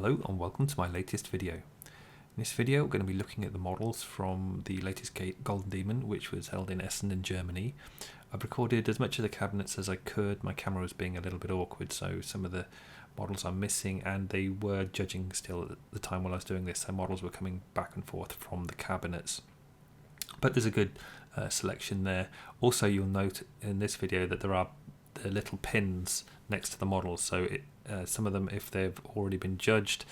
Hello and welcome to my latest video. In this video we're going to be looking at the models from the latest Golden Demon, which was held in Essen in Germany. I've recorded as much of the cabinets as I could. My camera was being a little bit awkward, so some of the models are missing, and they were judging still at the time while I was doing this, so models were coming back and forth from the cabinets. But there's a good selection there. Also, you'll note in this video that there are the little pins next to the models, so some of them, if they've already been judged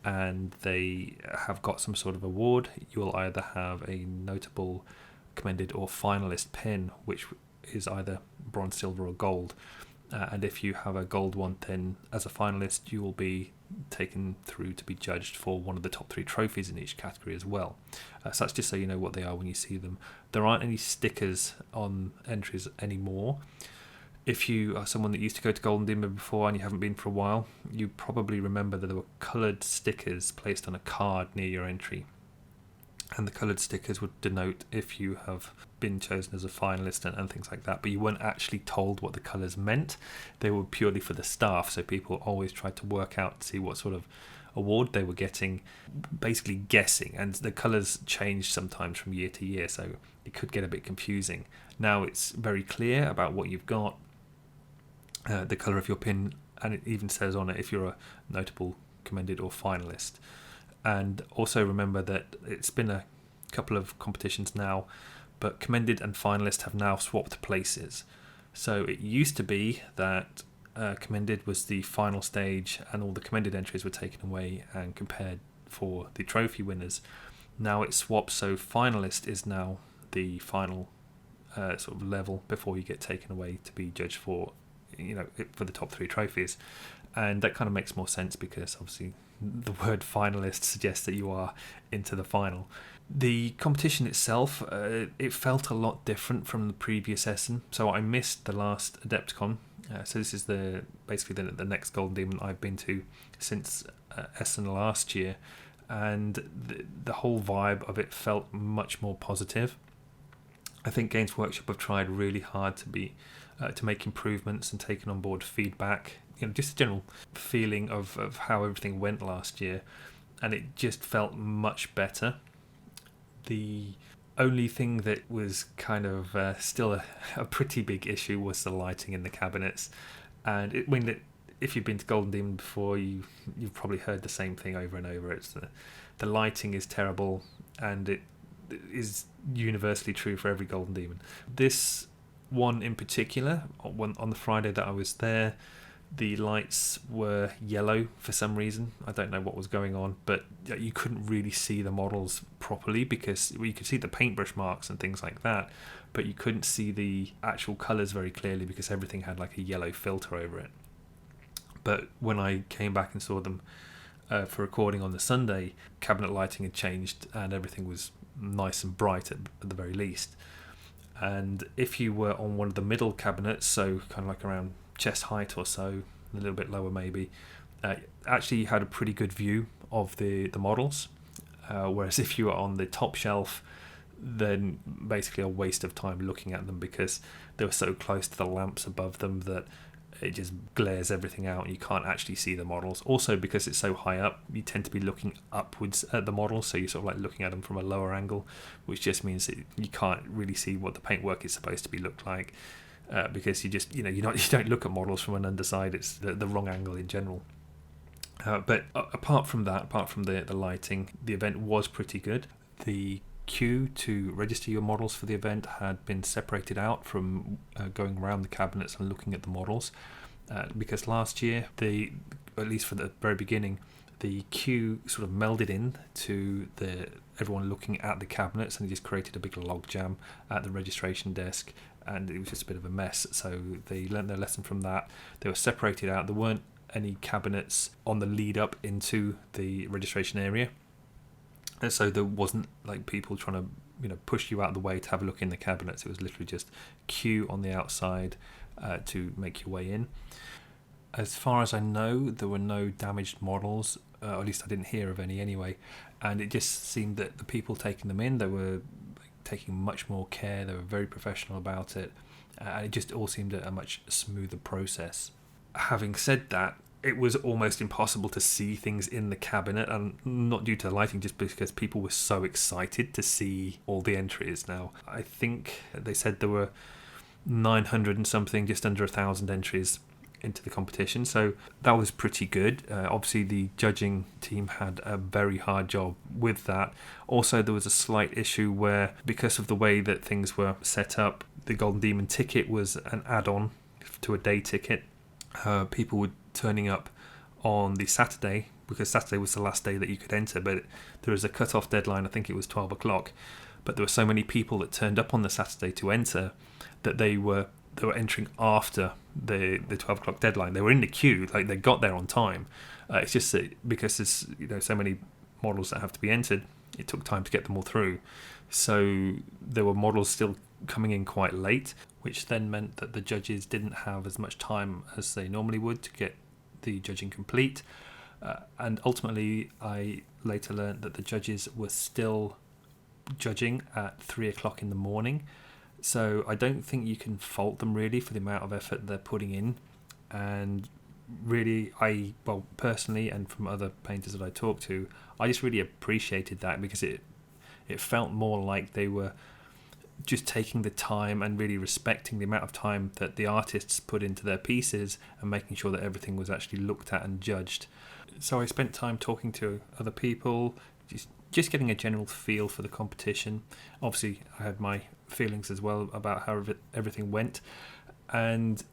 and they have got some sort of award, you will either have a notable, commended or finalist pin, which is either bronze, silver or gold. And if you have a gold one, then as a finalist you will be taken through to be judged for one of the top 3 trophies in each category as well. So that's just so you know what they are when you see them. There aren't any stickers on entries anymore. If you are someone that used to go to Golden Demon before and you haven't been for a while, you probably remember that there were coloured stickers placed on a card near your entry. And the coloured stickers would denote if you have been chosen as a finalist and things like that. But you weren't actually told what the colours meant. They were purely for the staff, so people always tried to work out to see what sort of award they were getting, basically guessing. And the colours changed sometimes from year to year, so it could get a bit confusing. Now it's very clear about what you've got. The colour of your pin, and it even says on it if you're a notable, commended or finalist. And also remember that it's been a couple of competitions now, but commended and finalist have now swapped places. So it used to be that commended was the final stage and all the commended entries were taken away and compared for the trophy winners. Now it's swapped, so finalist is now the final sort of level before you get taken away to be judged for the top 3 trophies. And that kind of makes more sense because obviously the word finalist suggests that you are into the final. The competition itself, it felt a lot different from the previous Essen. So I missed the last Adepticon. So this is basically the next Golden Demon I've been to since Essen last year, and the whole vibe of it felt much more positive. I think Games Workshop have tried really hard to make improvements and taken on board feedback, just a general feeling of how everything went last year, and it just felt much better. The only thing that was kind of still a pretty big issue was the lighting in the cabinets, and if you've been to Golden Demon before, you've probably heard the same thing over and over. It's the lighting is terrible, and it is universally true for every Golden Demon. This one in particular, on the Friday that I was there, the lights were yellow for some reason. I don't know what was going on, but you couldn't really see the models properly because you could see the paintbrush marks and things like that, but you couldn't see the actual colours very clearly because everything had like a yellow filter over it. But when I came back and saw them for recording on the Sunday, cabinet lighting had changed and everything was nice and bright at the very least. And if you were on one of the middle cabinets, so kind of like around chest height or so, a little bit lower maybe, actually you had a pretty good view of the models, whereas if you were on the top shelf, then basically a waste of time looking at them because they were so close to the lamps above them that it just glares everything out and you can't actually see the models. Also, because it's so high up, you tend to be looking upwards at the models, so you're sort of like looking at them from a lower angle, which just means that you can't really see what the paintwork is supposed to be look like, because you don't look at models from an underside. It's the wrong angle in general. But apart from the lighting, the event was pretty good. The queue to register your models for the event had been separated out from going around the cabinets and looking at the models, because last year, at least for the very beginning, the queue sort of melded in to everyone looking at the cabinets, and it just created a big log jam at the registration desk, and it was just a bit of a mess. So they learned their lesson from that. They were separated out. There weren't any cabinets on the lead up into the registration area. And so there wasn't like people trying to push you out of the way to have a look in the cabinets. It was literally just queue on the outside to make your way in. As far as I know, there were no damaged models, or at least I didn't hear of any anyway, and it just seemed that the people taking them in, they were taking much more care. They were very professional about it, and it just all seemed a much smoother process. Having said that, it was almost impossible to see things in the cabinet, and not due to lighting, just because people were so excited to see all the entries. Now, I think they said there were 900 and something, just under 1,000 entries into the competition, so that was pretty good. Obviously, the judging team had a very hard job with that. Also, there was a slight issue where, because of the way that things were set up, the Golden Demon ticket was an add-on to a day ticket. People were turning up on the Saturday, because Saturday was the last day that you could enter, but there was a cut-off deadline. I think it was 12 o'clock, but there were so many people that turned up on the Saturday to enter that they were entering after the 12 o'clock deadline. They were in the queue, like they got there on time. It's just that because there's so many models that have to be entered, it took time to get them all through. So there were models still coming in quite late, which then meant that the judges didn't have as much time as they normally would to get the judging complete. And ultimately, I later learned that the judges were still judging at 3 o'clock in the morning. So I don't think you can fault them really for the amount of effort they're putting in. And really, personally, and from other painters that I talked to, I just really appreciated that, because it felt more like they were just taking the time and really respecting the amount of time that the artists put into their pieces and making sure that everything was actually looked at and judged. So I spent time talking to other people, just getting a general feel for the competition. Obviously, I had my feelings as well about how everything went, and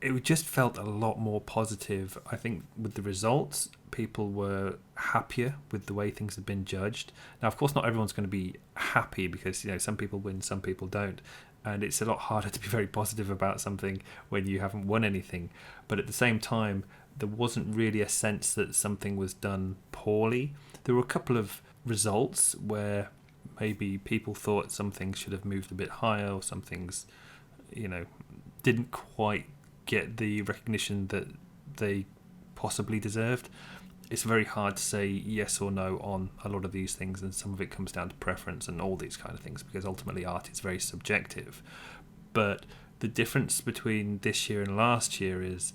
it just felt a lot more positive. I think with the results, people were happier with the way things had been judged. Now, of course, not everyone's going to be happy, because some people win, some people don't, and it's a lot harder to be very positive about something when you haven't won anything. But at the same time, there wasn't really a sense that something was done poorly. There were a couple of results where maybe people thought some things should have moved a bit higher, or some things, didn't quite get the recognition that they possibly deserved. It's very hard to say yes or no on a lot of these things, and some of it comes down to preference and all these kind of things, because ultimately art is very subjective. But the difference between this year and last year is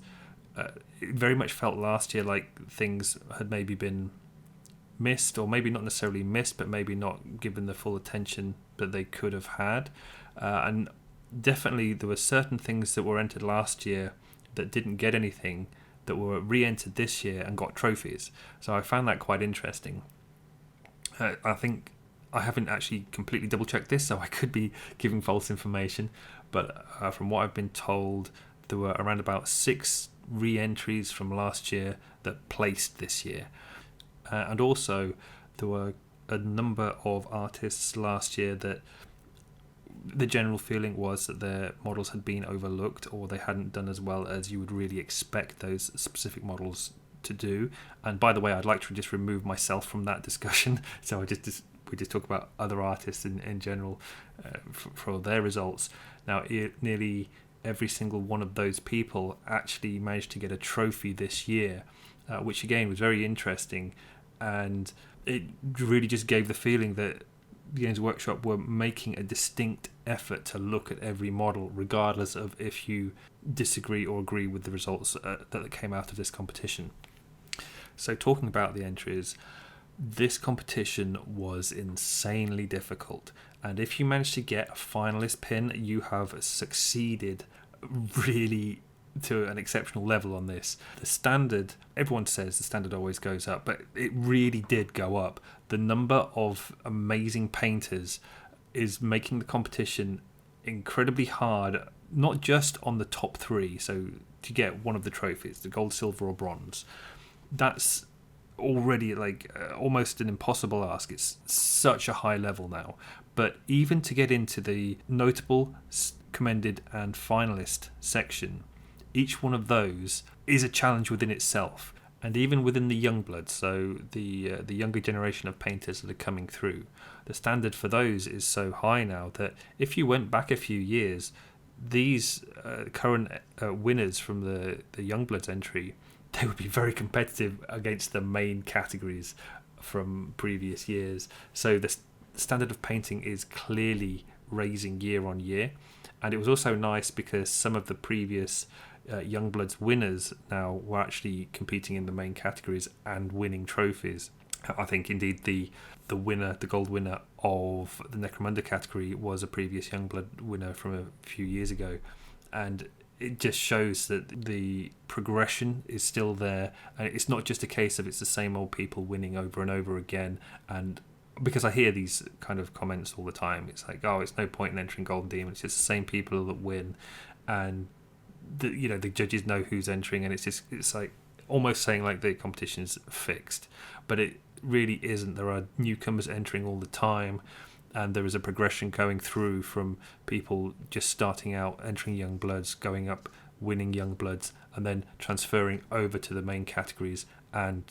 it very much felt last year like things had maybe been missed, or maybe not necessarily missed, but maybe not given the full attention that they could have had. And definitely there were certain things that were entered last year that didn't get anything, that were re-entered this year and got trophies. So I found that quite interesting. I think I haven't actually completely double-checked this, so I could be giving false information, but from what I've been told, there were around about 6 re-entries from last year that placed this year. And also, there were a number of artists last year that the general feeling was that their models had been overlooked, or they hadn't done as well as you would really expect those specific models to do. And by the way, I'd like to just remove myself from that discussion. So we just talk about other artists in general for their results. Now, nearly every single one of those people actually managed to get a trophy this year, which again was very interesting. And it really just gave the feeling that the Games Workshop were making a distinct effort to look at every model, regardless of if you disagree or agree with the results that came out of this competition. So talking about the entries, this competition was insanely difficult. And if you manage to get a finalist pin, you have succeeded really to an exceptional level on this. The standard, everyone says the standard always goes up, but it really did go up. The number of amazing painters is making the competition incredibly hard, not just on the top 3, so to get one of the trophies, the gold, silver or bronze. That's already almost an impossible ask. It's such a high level now. But even to get into the notable, commended and finalist section, each one of those is a challenge within itself. And even within the young blood, so the younger generation of painters that are coming through, the standard for those is so high now that if you went back a few years, these current winners from the young bloods entry, they would be very competitive against the main categories from previous years. So the standard of painting is clearly raising year on year. And it was also nice because some of the previous Youngbloods winners now were actually competing in the main categories and winning trophies. I think indeed the winner, the gold winner of the Necromunda category, was a previous Youngblood winner from a few years ago, and it just shows that the progression is still there, and it's not just a case of it's the same old people winning over and over again. And because I hear these kind of comments all the time, it's like, oh, it's no point in entering Golden Demon, it's just the same people that win, and the judges know who's entering, and it's like almost saying like the competition's fixed, but it really isn't. There are newcomers entering all the time, and there is a progression going through from people just starting out, entering Youngbloods, going up, winning Youngbloods, and then transferring over to the main categories and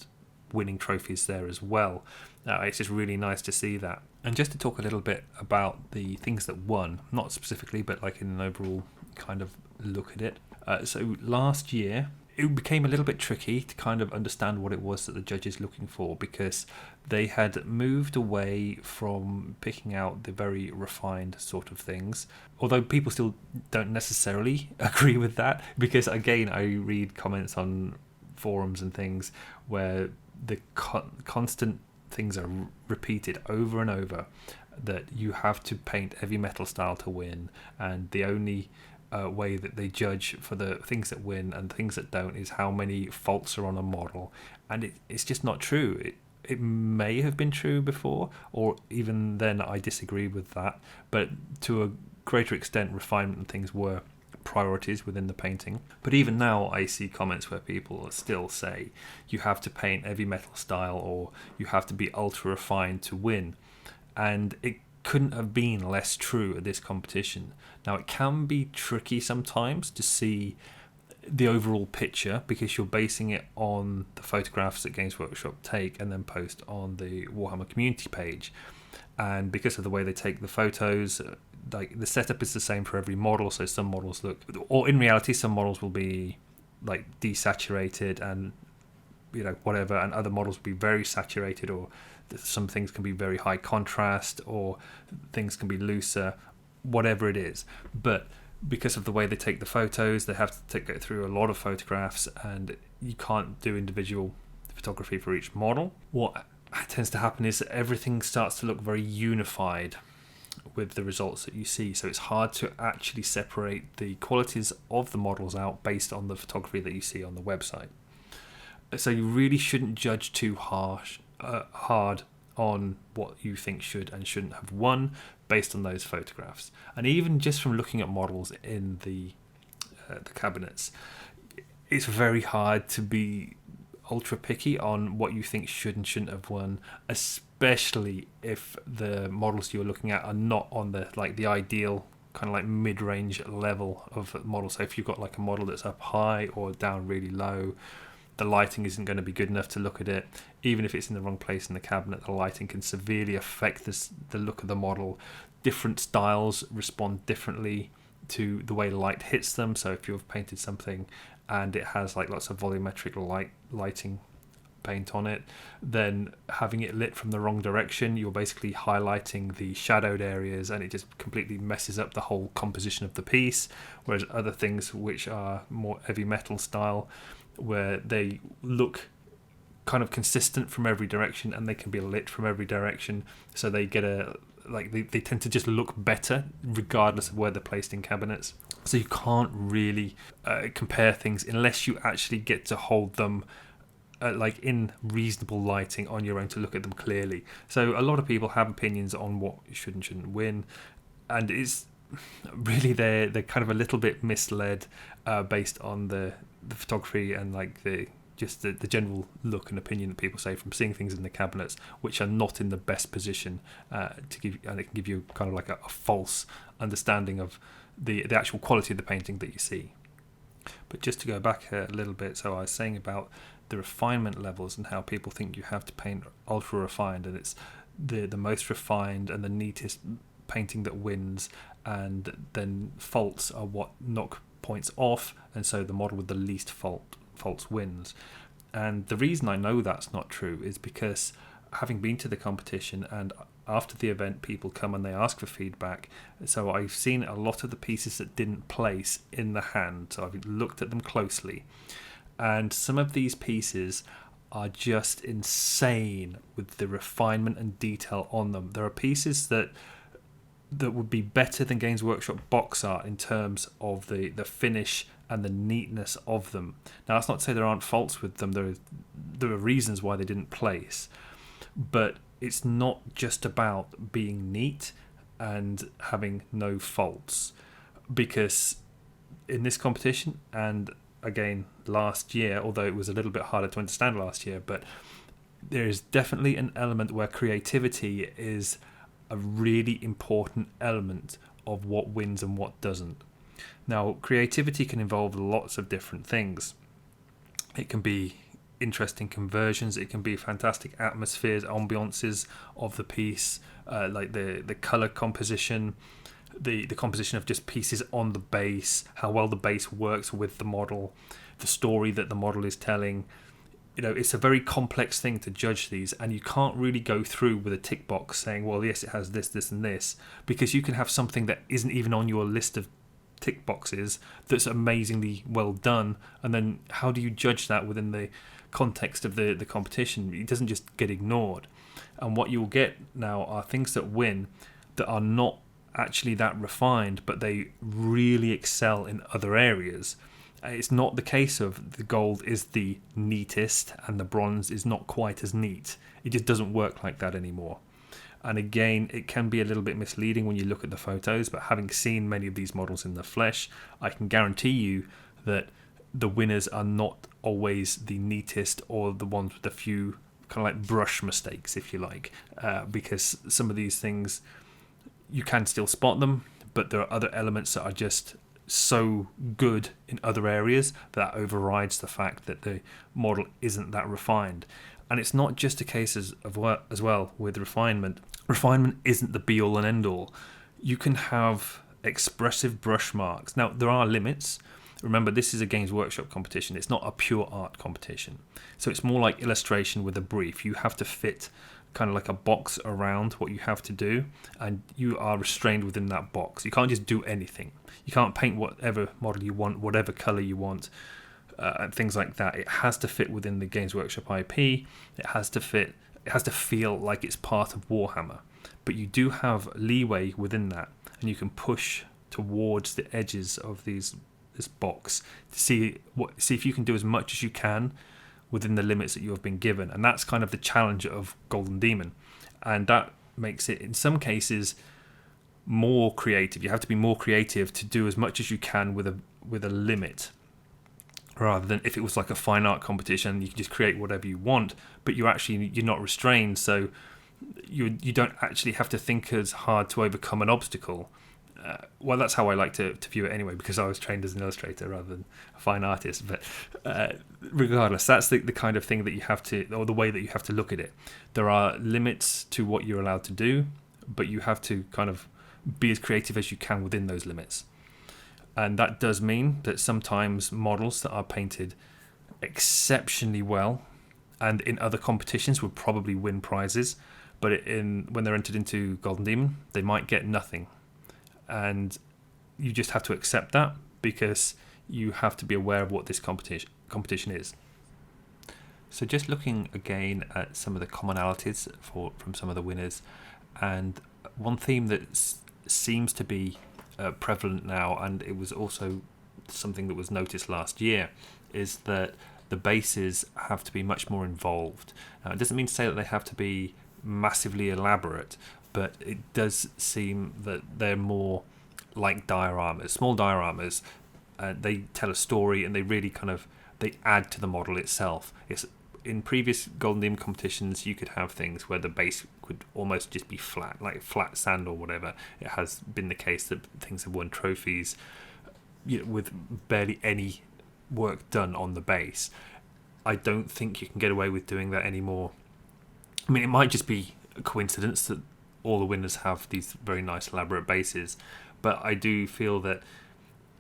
winning trophies there as well. It's just really nice to see that. And just to talk a little bit about the things that won, not specifically, but like in an overall kind of look at it. So last year, it became a little bit tricky to kind of understand what it was that the judges looking for, because they had moved away from picking out the very refined sort of things, although people still don't necessarily agree with that, because again, I read comments on forums and things where the constant things are repeated over and over, that you have to paint heavy metal style to win, and the only way that they judge for the things that win and things that don't is how many faults are on a model. And it's just not true. It may have been true before, or even then I disagree with that, but to a greater extent refinement and things were priorities within the painting. But even now I see comments where people still say you have to paint heavy metal style or you have to be ultra refined to win, and it couldn't have been less true at this competition. Now, it can be tricky sometimes to see the overall picture, because you're basing it on the photographs that Games Workshop take and then post on the Warhammer community page. And because of the way they take the photos, like the setup is the same for every model, so some models look, or in reality some models will be like desaturated and whatever, and other models will be very saturated, or some things can be very high contrast, or things can be looser, whatever it is. But because of the way they take the photos, they have to go through a lot of photographs, and you can't do individual photography for each model. What tends to happen is that everything starts to look very unified with the results that you see, so it's hard to actually separate the qualities of the models out based on the photography that you see on the website. So you really shouldn't judge too hard on what you think should and shouldn't have won based on those photographs. And even just from looking at models in the cabinets, it's very hard to be ultra picky on what you think should and shouldn't have won, especially if the models you're looking at are not on the ideal kind of like mid-range level of model. So if you've got like a model that's up high or down really low, the lighting isn't going to be good enough to look at it. Even if it's in the wrong place in the cabinet, the lighting can severely affect the look of the model. Different styles respond differently to the way the light hits them. So if you've painted something and it has like lots of volumetric lighting paint on it, then having it lit from the wrong direction, you're basically highlighting the shadowed areas, and it just completely messes up the whole composition of the piece. Whereas other things which are more heavy metal style, where they look kind of consistent from every direction and they can be lit from every direction, so they get they tend to just look better regardless of where they're placed in cabinets. So you can't really compare things unless you actually get to hold them in reasonable lighting on your own to look at them clearly. So a lot of people have opinions on what should and shouldn't win, and it's really they're kind of a little bit misled based on the photography and the general look and opinion that people say from seeing things in the cabinets which are not in the best position to give, and it can give you kind of like a false understanding of the actual quality of the painting that you see. But just to go back a little bit, so I was saying about the refinement levels and how people think you have to paint ultra refined, and it's the most refined and the neatest painting that wins, and then faults are what knock points off, and so the model with the least faults wins. And the reason I know that's not true is because, having been to the competition, and after the event, people come and they ask for feedback. So I've seen a lot of the pieces that didn't place in the hand. So I've looked at them closely. And some of these pieces are just insane with the refinement and detail on them. There are pieces that would be better than Games Workshop box art in terms of the finish and the neatness of them. Now, that's not to say there aren't faults with them. There are reasons why they didn't place. But it's not just about being neat and having no faults. Because in this competition, and again last year, although it was a little bit harder to understand last year, but there is definitely an element where creativity is a really important element of what wins and what doesn't. Now, creativity can involve lots of different things. It can be interesting conversions, it can be fantastic atmospheres, ambiances of the piece, like the color composition, the composition of just pieces on the base, how well the base works with the model, the story that the model is telling. It's a very complex thing to judge these, and you can't really go through with a tick box saying, well, yes, it has this, this, and this, because you can have something that isn't even on your list of tick boxes that's amazingly well done, and then how do you judge that within the context of the competition? It doesn't just get ignored. And what you'll get now are things that win that are not actually that refined, but they really excel in other areas. It's not the case of the gold is the neatest and the bronze is not quite as neat. It just doesn't work like that anymore. And again, it can be a little bit misleading when you look at the photos, but having seen many of these models in the flesh, I can guarantee you that the winners are not always the neatest or the ones with a few kind of like brush mistakes, if you like, because some of these things, you can still spot them, but there are other elements that are just so good in other areas that overrides the fact that the model isn't that refined. And it's not just a case as well with refinement. Refinement isn't the be all and end all. You can have expressive brush marks. Now, there are limits. Remember, this is a Games Workshop competition. It's not a pure art competition. So it's more like illustration with a brief. You have to fit kind of like a box around what you have to do, and you are restrained within that box. You can't just do anything. You can't paint whatever model you want, whatever color you want, and things like that. It has to fit within the Games Workshop IP. It has to fit. It has to feel like it's part of Warhammer. But you do have leeway within that, and you can push towards the edges of this box to see if you can do as much as you can within the limits that you have been given. And that's kind of the challenge of Golden Demon, and that makes it in some cases more creative. You have to be more creative to do as much as you can with a limit, rather than if it was like a fine art competition, you can just create whatever you want, but you're not restrained, so you don't actually have to think as hard to overcome an obstacle. Well, that's how I like to view it anyway, because I was trained as an illustrator rather than a fine artist. But regardless, that's the kind of thing that you have to, or the way that you have to look at it. There are limits to what you're allowed to do, but you have to kind of be as creative as you can within those limits. And that does mean that sometimes models that are painted exceptionally well and in other competitions would probably win prizes, but when they're entered into Golden Demon, they might get nothing. And you just have to accept that, because you have to be aware of what this competition is. So just looking again at some of the commonalities from some of the winners, and one theme that seems to be prevalent now, and it was also something that was noticed last year, is that the bases have to be much more involved. Now, it doesn't mean to say that they have to be massively elaborate, but it does seem that they're more like dioramas, small dioramas. They tell a story, and they really they add to the model itself. It's in previous Golden Demon competitions, you could have things where the base could almost just be flat, like flat sand or whatever. It has been the case that things have won trophies with barely any work done on the base. I don't think you can get away with doing that anymore. I mean, it might just be a coincidence that all the winners have these very nice elaborate bases, but I do feel that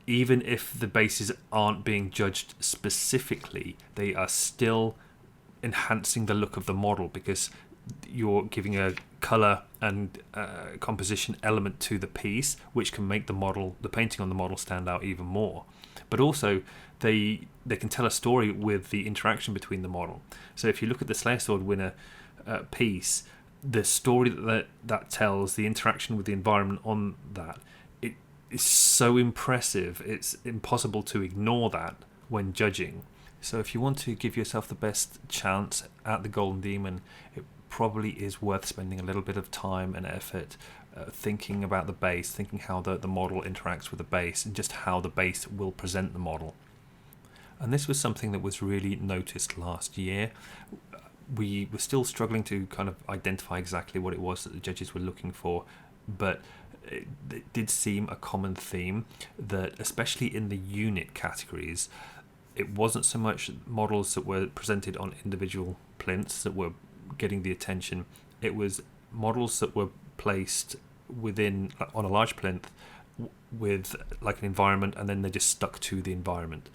even if the bases aren't being judged specifically, they are still enhancing the look of the model, because you're giving a colour and composition element to the piece, which can make the painting on the model stand out even more. But also they can tell a story with the interaction between the model. So if you look at the Slayer Sword winner piece, the story that tells, the interaction with the environment on that, it is so impressive. It's impossible to ignore that when judging. So if you want to give yourself the best chance at the Golden Demon, it probably is worth spending a little bit of time and effort thinking about the base, thinking how the model interacts with the base, and just how the base will present the model. And this was something that was really noticed last year. We were still struggling to kind of identify exactly what it was that the judges were looking for, but it did seem a common theme that, especially in the unit categories, it wasn't so much models that were presented on individual plinths that were getting the attention. It was models that were placed within, on a large plinth with like an environment, and then they just stuck to the environment.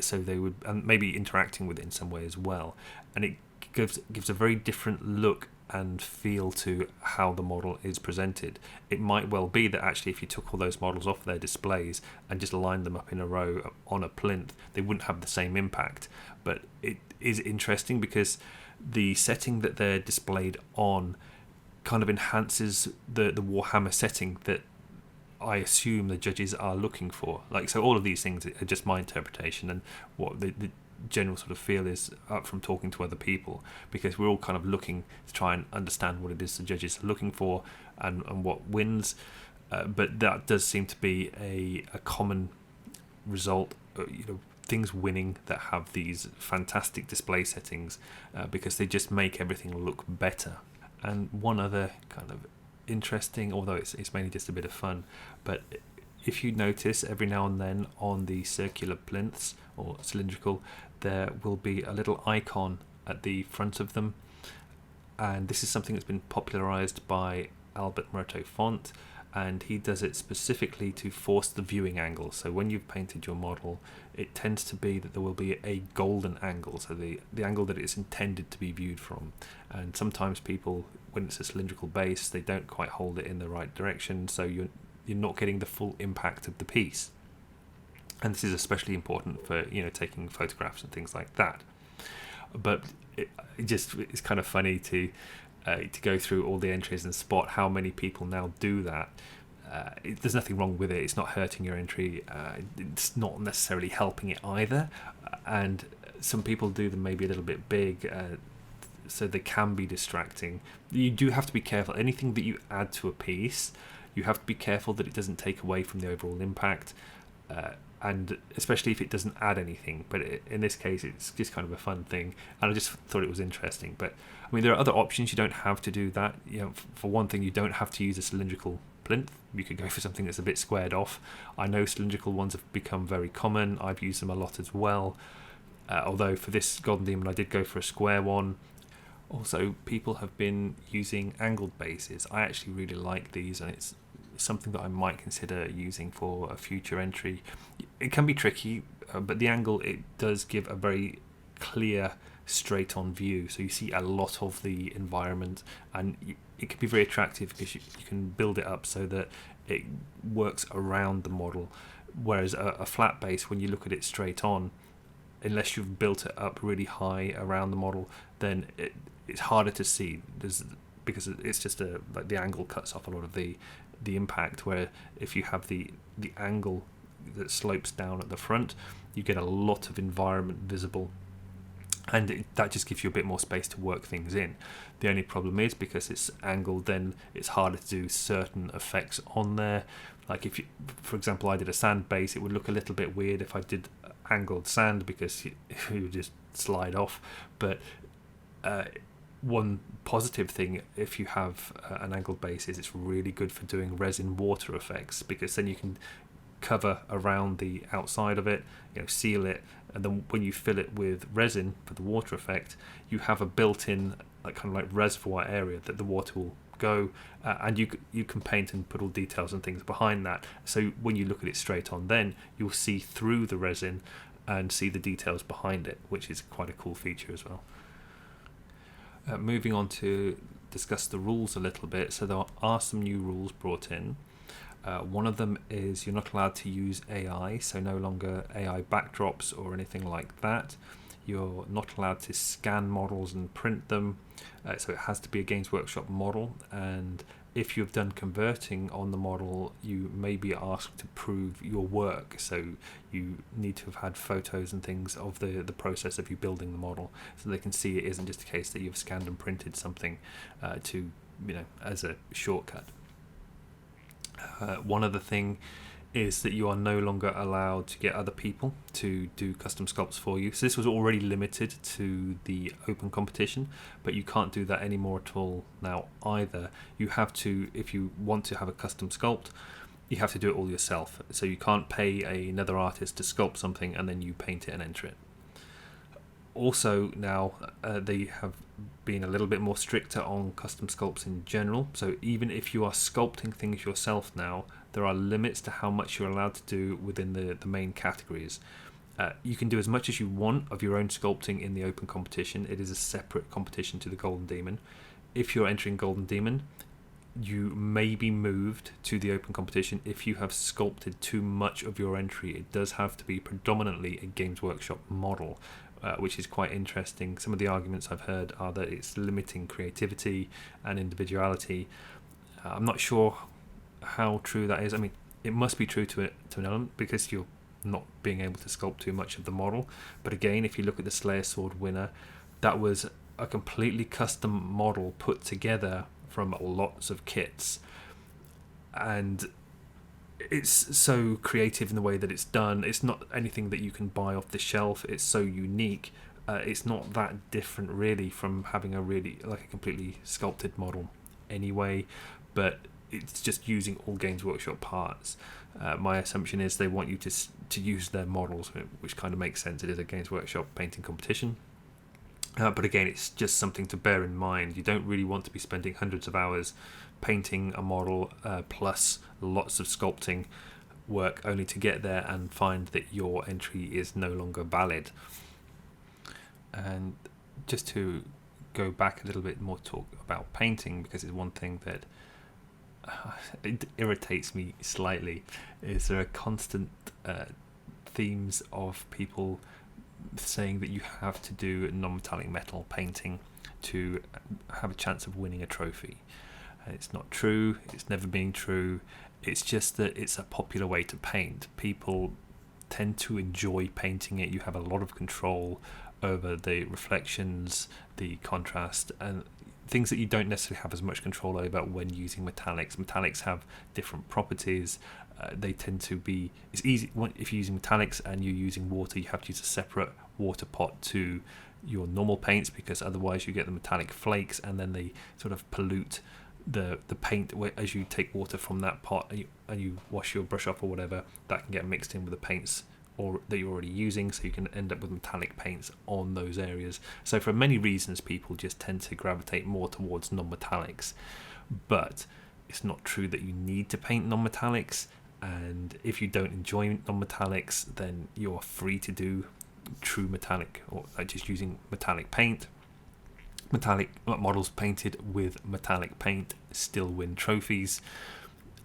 So they would, and maybe interacting with it in some way as well. And it gives a very different look and feel to how the model is presented. It might well be that actually if you took all those models off their displays and just lined them up in a row on a plinth, they wouldn't have the same impact. But it is interesting because the setting that they're displayed on kind of enhances the Warhammer setting that I assume the judges are looking for. Like, so all of these things are just my interpretation and what the general sort of feel is from talking to other people, because we're all kind of looking to try and understand what it is the judges are looking for and what wins. But that does seem to be a common result, things winning that have these fantastic display settings because they just make everything look better. And one other kind of interesting, although it's mainly just a bit of fun, but if you notice every now and then on the circular plinths or cylindrical, there will be a little icon at the front of them, and this is something that's been popularized by Albert Murto Font, and he does it specifically to force the viewing angle. So when you've painted your model, it tends to be that there will be a golden angle, so the angle that it's intended to be viewed from. And sometimes people, when it's a cylindrical base, they don't quite hold it in the right direction, so you're not getting the full impact of the piece. And this is especially important for taking photographs and things like that. But it's kind of funny to go through all the entries and spot how many people now do that. There's nothing wrong with it. It's not hurting your entry. It's not necessarily helping it either. And some people do them maybe a little bit big, so they can be distracting. You do have to be careful. Anything that you add to a piece, you have to be careful that it doesn't take away from the overall impact, and especially if it doesn't add anything. But in this case, it's just kind of a fun thing, and I just thought it was interesting. But I mean, there are other options. You don't have to do that. For one thing, you don't have to use a cylindrical plinth. You could go for something that's a bit squared off. I know cylindrical ones have become very common. I've used them a lot as well. Although for this Golden Demon, I did go for a square one. Also, people have been using angled bases. I actually really like these, and it's something that I might consider using for a future entry. It can be tricky, but the angle, it does give a very clear straight on view, so you see a lot of the environment, and it can be very attractive because you can build it up so that it works around the model, whereas a flat base, when you look at it straight on, unless you've built it up really high around the model, then it's harder to see. Because it's just like the angle cuts off a lot of the impact, where if you have the angle that slopes down at the front, you get a lot of environment visible, and that just gives you a bit more space to work things in. The only problem is, because it's angled, then it's harder to do certain effects on there. Like if you, for example, I did a sand base, it would look a little bit weird if I did angled sand, because it would just slide off. But one positive thing, if you have an angled base, is it's really good for doing resin water effects, because then you can cover around the outside of it, seal it, and then when you fill it with resin for the water effect, you have a built-in kind of like reservoir area that the water will go, and you can paint and put all details and things behind that, so when you look at it straight on, then you'll see through the resin and see the details behind it, which is quite a cool feature as well. Moving on to discuss the rules a little bit. So there are some new rules brought in. One of them is you're not allowed to use AI, so no longer AI backdrops or anything like that. You're not allowed to scan models and print them, so it has to be a Games Workshop model. And if you've done converting on the model, you may be asked to prove your work. So you need to have had photos and things of the process of you building the model, so they can see it isn't just a case that you've scanned and printed something as a shortcut. One other thing is that you are no longer allowed to get other people to do custom sculpts for you. So this was already limited to the open competition, but you can't do that anymore at all now either. You have to, if you want to have a custom sculpt, you have to do it all yourself. So you can't pay another artist to sculpt something and then you paint it and enter it. Also now they have been a little bit more stricter on custom sculpts in general. So even if you are sculpting things yourself now, there are limits to how much you're allowed to do within the main categories. You can do as much as you want of your own sculpting in the open competition. It is a separate competition to the Golden Demon. If you're entering Golden Demon, you may be moved to the open competition if you have sculpted too much of your entry. It does have to be predominantly a Games Workshop model, which is quite interesting. Some of the arguments I've heard are that it's limiting creativity and individuality. I'm not sure how true that is. I mean, it must be true to an element because you're not being able to sculpt too much of the model. But again, if you look at the Slayer Sword winner, that was a completely custom model put together from lots of kits, and it's so creative in the way that it's done. It's not anything that you can buy off the shelf. It's so unique. It's not that different really from having a completely sculpted model anyway, but it's just using all Games Workshop parts. My assumption is they want you to use their models, which kind of makes sense. It is a Games Workshop painting competition. But again, it's just something to bear in mind. You don't really want to be spending hundreds of hours painting a model plus lots of sculpting work only to get there and find that your entry is no longer valid. And just to go back a little bit more, talk about painting, because it's one thing that it irritates me slightly, is there are constant themes of people saying that you have to do non-metallic metal painting to have a chance of winning a trophy. It's not true. It's never been true. It's just that it's a popular way to paint. People tend to enjoy painting it. You have a lot of control over the reflections, the contrast, and things that you don't necessarily have as much control over when using metallics. Metallics have different properties. They tend to be, it's easy if you're using metallics and you're using water, you have to use a separate water pot to your normal paints, because otherwise you get the metallic flakes and then they sort of pollute the paint as you take water from that pot and you wash your brush off or whatever. That can get mixed in with the paints that you're already using, so you can end up with metallic paints on those areas. So for many reasons, people just tend to gravitate more towards non-metallics, but it's not true that you need to paint non-metallics. And if you don't enjoy non-metallics, then you're free to do true metallic, or just using metallic paint. Metallic models painted with metallic paint still win trophies.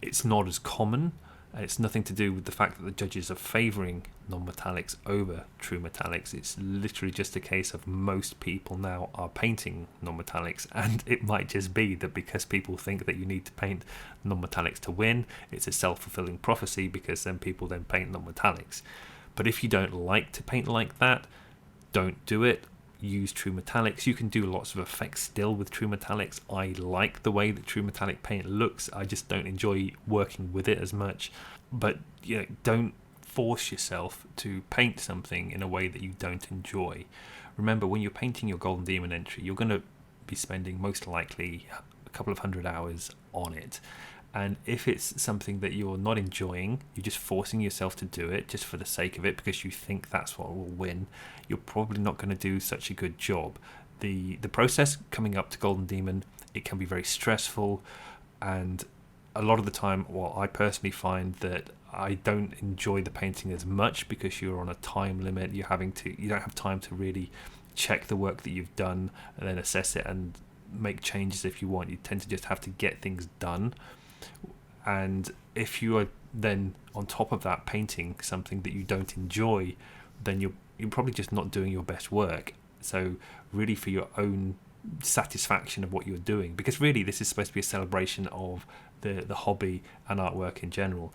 It's not as common. It's nothing to do with the fact that the judges are favouring non-metallics over true metallics. It's literally just a case of most people now are painting non-metallics, and it might just be that because people think that you need to paint non-metallics to win, it's a self-fulfilling prophecy, because then people then paint non-metallics. But if you don't like to paint like that, don't do it. Use true metallics. You can do lots of effects still with true metallics. I like the way that true metallic paint looks. I just don't enjoy working with it as much. But don't force yourself to paint something in a way that you don't enjoy. Remember, when you're painting your Golden Demon entry, you're going to be spending most likely a couple of 100 hours on it. And if it's something that you're not enjoying, you're just forcing yourself to do it just for the sake of it because you think that's what will win, you're probably not going to do such a good job. The process coming up to Golden Demon, it can be very stressful, and a lot of the time, I personally find that I don't enjoy the painting as much because you're on a time limit. You don't have time to really check the work that you've done and then assess it and make changes if you want. You tend to just have to get things done. And if you are then on top of that painting something that you don't enjoy, then you're probably just not doing your best work. So really, for your own satisfaction of what you're doing, because really this is supposed to be a celebration of the hobby and artwork in general.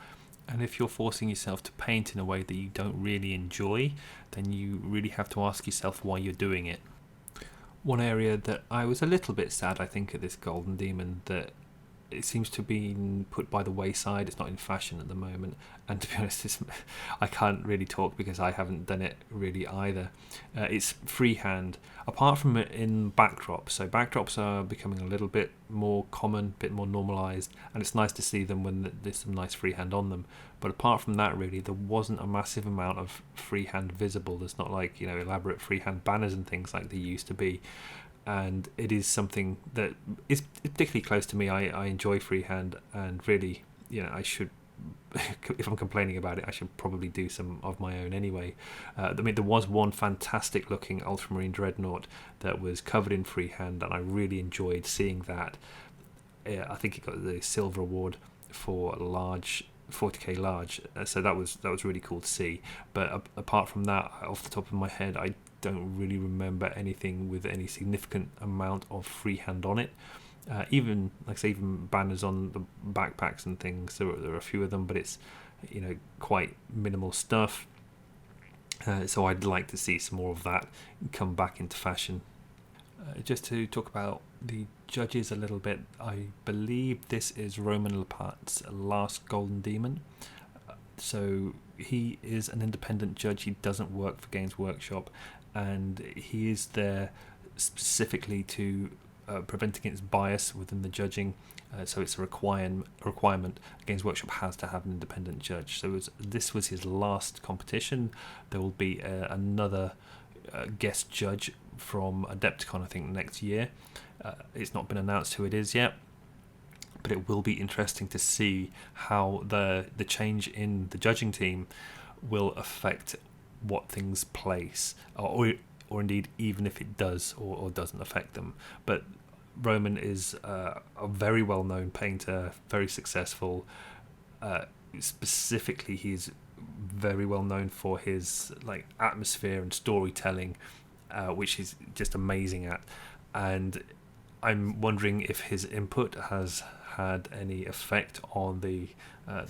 And if you're forcing yourself to paint in a way that you don't really enjoy, then you really have to ask yourself why you're doing it. One area that I was a little bit sad, I think, at this Golden Demon, that it seems to be put by the wayside. It's not in fashion at the moment, and to be honest, I can't really talk because I haven't done it really either. It's freehand, apart from it in backdrops. So backdrops are becoming a little bit more common, a bit more normalised, and it's nice to see them when there's some nice freehand on them. But apart from that, really, there wasn't a massive amount of freehand visible. There's not like, elaborate freehand banners and things like there used to be. And it is something that is particularly close to me. I enjoy freehand, and really, I should, if I'm complaining about it, I should probably do some of my own anyway. There was one fantastic looking ultramarine dreadnought that was covered in freehand, and I really enjoyed seeing that. I think it got the silver award for large 40k large, so that was really cool to see. But apart from that, off the top of my head, I don't really remember anything with any significant amount of freehand on it. Even banners on the backpacks and things, there are a few of them, but it's quite minimal stuff. So I'd like to see some more of that come back into fashion. Just to talk about the judges a little bit, I believe this is Roman Lepat's last Golden Demon. So he is an independent judge. He doesn't work for Games Workshop, and he is there specifically to prevent against bias within the judging. So it's a requirement. Games Workshop has to have an independent judge. So this was his last competition. There will be another guest judge from Adepticon, I think, next year. It's not been announced who it is yet, but it will be interesting to see how the change in the judging team will affect what things place, or indeed even if it does or doesn't affect them. But Roman is a very well-known painter, very successful. Specifically, he's very well known for his atmosphere and storytelling, which he's just amazing at. And I'm wondering if his input has had any effect on the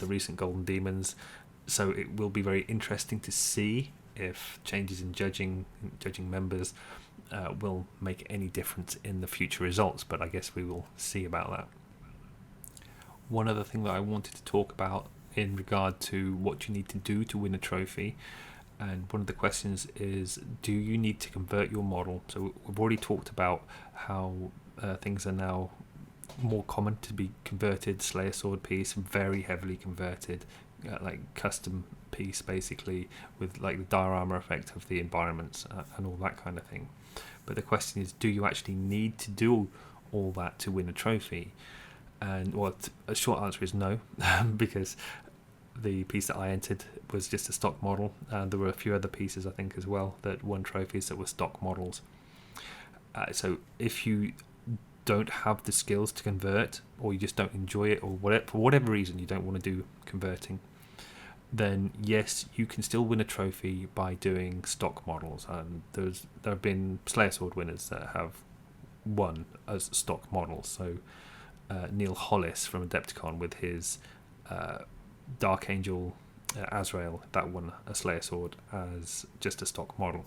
recent Golden Demons. So it will be very interesting to see if changes in judging members will make any difference in the future results. But I guess we will see about that. One other thing that I wanted to talk about in regard to what you need to do to win a trophy, and one of the questions is, do you need to convert your model? So we've already talked about how things are now more common to be converted. Slayer sword piece, very heavily converted, custom piece basically, with the diorama effect of the environments and all that kind of thing. But the question is, do you actually need to do all that to win a trophy? And a short answer is no, because the piece that I entered was just a stock model, and there were a few other pieces I think as well that won trophies that were stock models. So if you don't have the skills to convert, or you just don't enjoy it, or for whatever reason you don't want to do converting, then yes, you can still win a trophy by doing stock models. And there have been Slayer Sword winners that have won as stock models. So Neil Hollis from Adepticon with his Dark Angel Azrael, that won a Slayer Sword as just a stock model.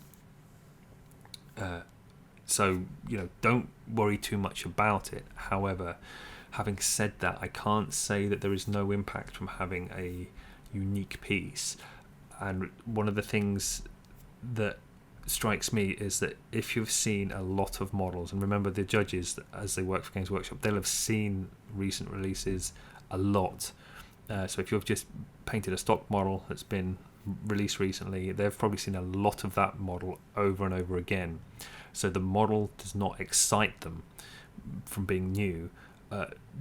So don't worry too much about it. However, having said that, I can't say that there is no impact from having a unique piece. And one of the things that strikes me is that if you've seen a lot of models, and remember the judges as they work for Games Workshop, they'll have seen recent releases a lot. So if you've just painted a stock model that's been released recently, they've probably seen a lot of that model over and over again. So the model does not excite them from being new.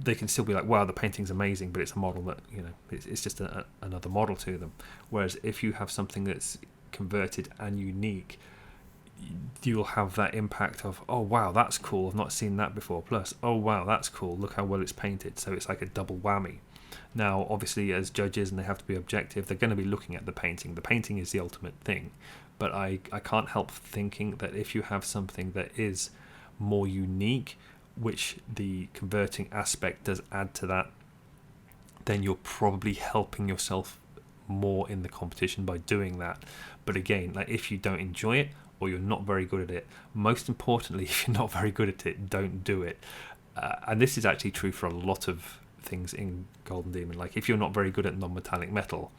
They can still be like, wow, the painting's amazing, but it's a model that, it's just another model to them. Whereas if you have something that's converted and unique, you'll have that impact of, oh wow, that's cool, I've not seen that before, plus oh wow, that's cool, look how well it's painted. So it's like a double whammy. Now obviously as judges, and they have to be objective, they're going to be looking at the painting is the ultimate thing, but I can't help thinking that if you have something that is more unique, which the converting aspect does add to that, then you're probably helping yourself more in the competition by doing that. But again, like, if you don't enjoy it, or you're not very good at it, most importantly, if you're not very good at it, don't do it. And this is actually true for a lot of things in Golden Demon. Like, if you're not very good at non-metallic metal,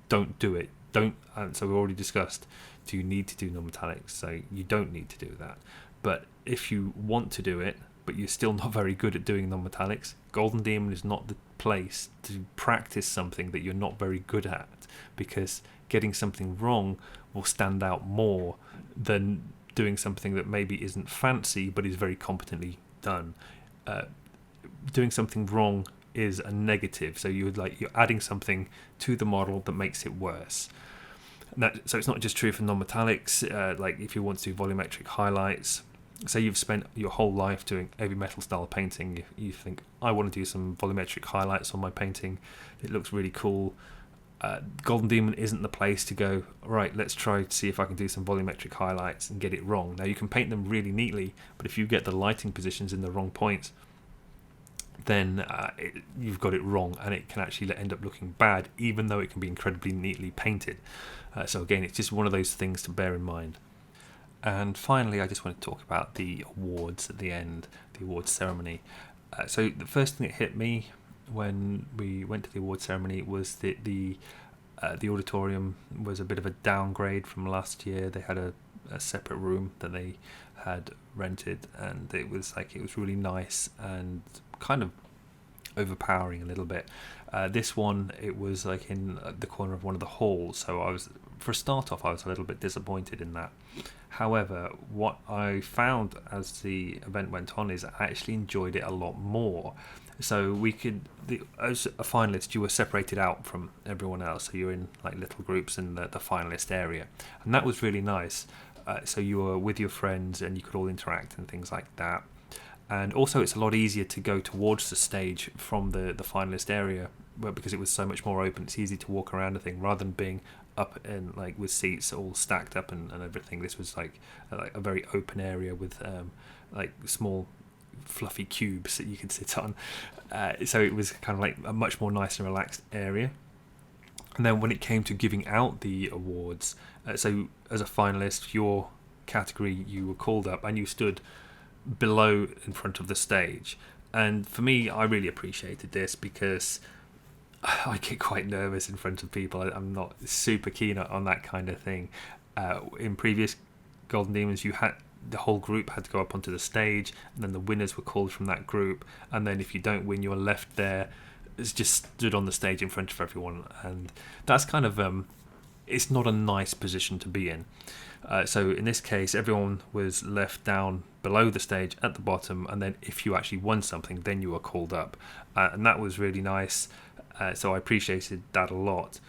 don't do it. Don't. So we already discussed, do you need to do non-metallics? So you don't need to do that. But if you want to do it, but you're still not very good at doing non-metallics, Golden Demon is not the place to practice something that you're not very good at, because getting something wrong will stand out more than doing something that maybe isn't fancy but is very competently done. Doing something wrong is a negative, so you're adding something to the model that makes it worse. So it's not just true for non-metallics. Like, if you want to do volumetric highlights, say you've spent your whole life doing heavy metal style painting, you think, I want to do some volumetric highlights on my painting, it looks really cool. Golden Demon isn't the place to go, right, let's try to see if I can do some volumetric highlights and get it wrong. Now, you can paint them really neatly, but if you get the lighting positions in the wrong points, then you've got it wrong, and it can actually end up looking bad, even though it can be incredibly neatly painted. So again, it's just one of those things to bear in mind. And finally, I just want to talk about the awards at the end, the awards ceremony. So the first thing that hit me when we went to the award ceremony was that the auditorium was a bit of a downgrade from last year. They had a separate room that they had rented, and it was really nice and kind of overpowering a little bit. This one, it was like in the corner of one of the halls, so for a start off I was a little bit disappointed in that. However, what I found as the event went on is I actually enjoyed it a lot more. So as a finalist, you were separated out from everyone else, so you're in like little groups in the finalist area, and that was really nice. So you were with your friends and you could all interact and things like that. And also, it's a lot easier to go towards the stage from the finalist area, because it was so much more open. It's easy to walk around a thing rather than being up in with seats all stacked up and everything. This was like a very open area with small fluffy cubes that you could sit on. So it was kind of like a much more nice and relaxed area. And then when it came to giving out the awards, so as a finalist, your category, you were called up and you stood below in front of the stage. And for me, I really appreciated this because I get quite nervous in front of people. I'm not super keen on that kind of thing. In previous Golden Demons, the whole group had to go up onto the stage, and then the winners were called from that group, and then if you don't win, you're left there. It's just stood on the stage in front of everyone, and that's kind of it's not a nice position to be in. So in this case, everyone was left down below the stage at the bottom, and then if you actually won something, then you were called up, and that was really nice. So I appreciated that a lot.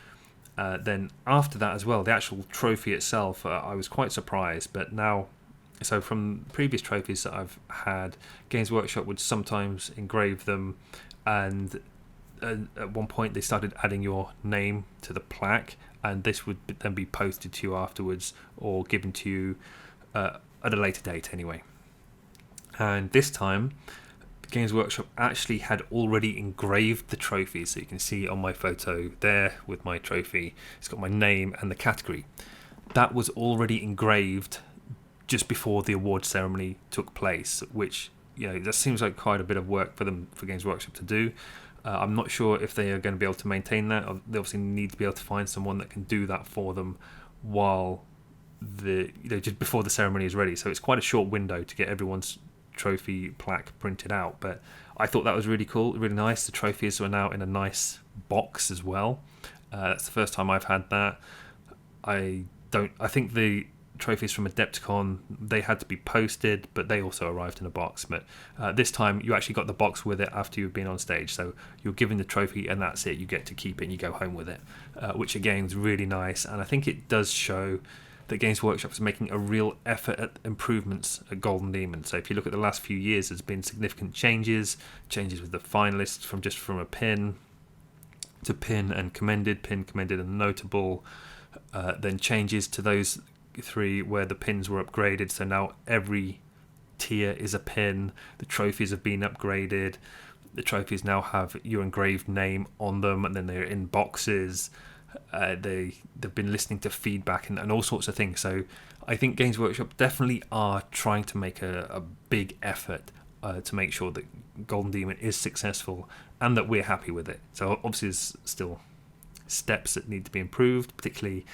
Then after that as well, the actual trophy itself, I was quite surprised, but now, so from previous trophies that I've had, Games Workshop would sometimes engrave them, and at one point they started adding your name to the plaque, and this would then be posted to you afterwards or given to you at a later date anyway. And this time, Games Workshop actually had already engraved the trophy, so you can see on my photo there with my trophy, it's got my name and the category. That was already engraved just before the award ceremony took place, which, that seems like quite a bit of work for Games Workshop to do. I'm not sure if they are going to be able to maintain that. They obviously need to be able to find someone that can do that for them while just before the ceremony is ready. So it's quite a short window to get everyone's trophy plaque printed out, but I thought that was really cool, really nice. The trophies were now in a nice box as well. That's the first time I've had that. I think the trophies from Adepticon, they had to be posted, but they also arrived in a box. But this time you actually got the box with it after you've been on stage, so you're given the trophy and that's it. You get to keep it and you go home with it, which again is really nice. And I think it does show that Games Workshop is making a real effort at improvements at Golden Demon. So if you look at the last few years, there's been significant changes with the finalists from a pin to pin and commended and notable, then changes to those 3 where the pins were upgraded, so now every tier is a pin. The trophies have been upgraded. The trophies now have your engraved name on them, and then they're in boxes. They've been listening to feedback and all sorts of things. So I think Games Workshop definitely are trying to make a big effort to make sure that Golden Demon is successful and that we're happy with it. So obviously there's still steps that need to be improved, particularly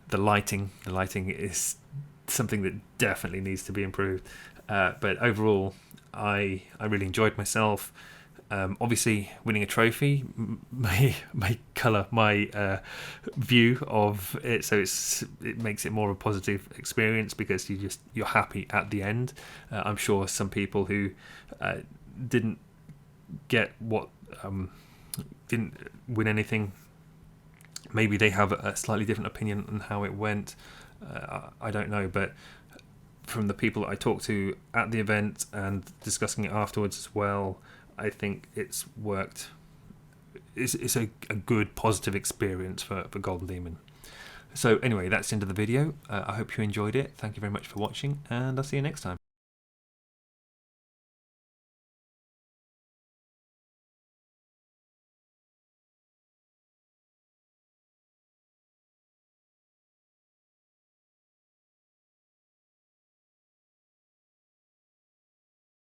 the lighting. The lighting is something that definitely needs to be improved. But overall, I really enjoyed myself. Obviously, winning a trophy may colour my view of it, so it makes it more of a positive experience because you're happy at the end. I'm sure some people who didn't win anything, maybe they have a slightly different opinion on how it went. I don't know, but from the people that I talked to at the event and discussing it afterwards as well, I think it's worked. It's a good positive experience for Golden Demon. So anyway, that's the end of the video. I hope you enjoyed it. Thank you very much for watching, and I'll see you next time.